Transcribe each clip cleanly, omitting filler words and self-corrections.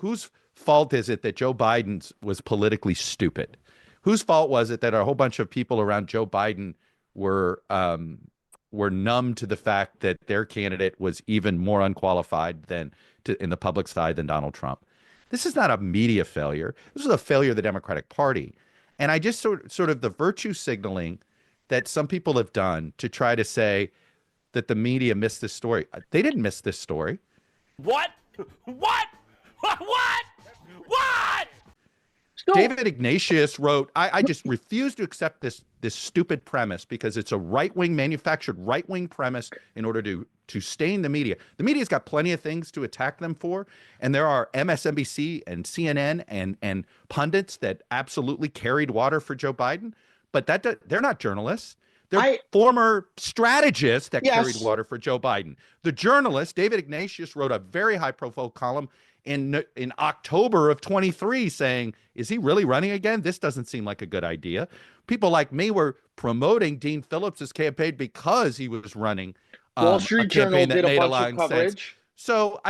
whose fault is it that Joe Biden was politically stupid? Whose fault was it that a whole bunch of people around Joe Biden were numb to the fact that their candidate was even more unqualified in the public side than Donald Trump? This is not a media failure. This is a failure of the Democratic Party. And I just sort of the virtue signaling that some people have done to try to say that the media missed this story. They didn't miss this story. What? What? What? What? So, David Ignatius wrote, I just refuse to accept this stupid premise because it's a right-wing, manufactured right-wing premise in order to stain the media. The media's got plenty of things to attack them for, and there are MSNBC and CNN and pundits that absolutely carried water for Joe Biden, but they're not journalists. They're former strategists that carried water for Joe Biden. The journalist, David Ignatius, wrote a very high-profile column in October of 23 saying, is he really running again? This doesn't seem like a good idea. People like me were promoting Dean Phillips's campaign because he was running Wall Street Journal did a bunch of coverage. Sense. So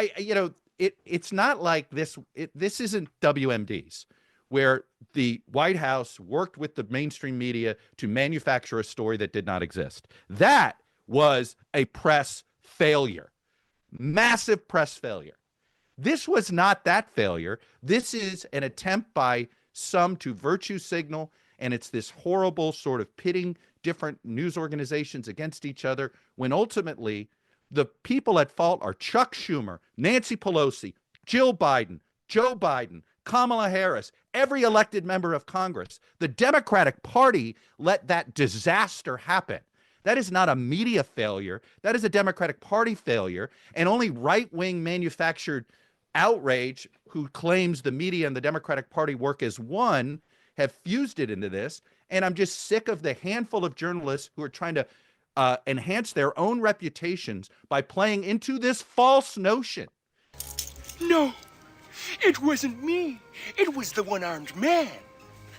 it's not like this. This isn't WMDs where the White House worked with the mainstream media to manufacture a story that did not exist. That was a press failure, massive press failure. This was not that failure. This is an attempt by some to virtue signal, and it's this horrible sort of pitting different news organizations against each other when ultimately the people at fault are Chuck Schumer, Nancy Pelosi, Jill Biden, Joe Biden, Kamala Harris, every elected member of Congress. The Democratic Party let that disaster happen. That is not a media failure. That is a Democratic Party failure, and only right-wing manufactured outrage who claims the media and the Democratic Party work as one have fused it into this. And I'm just sick of the handful of journalists who are trying to enhance their own reputations by playing into this false notion. No, it wasn't me. It was the one-armed man.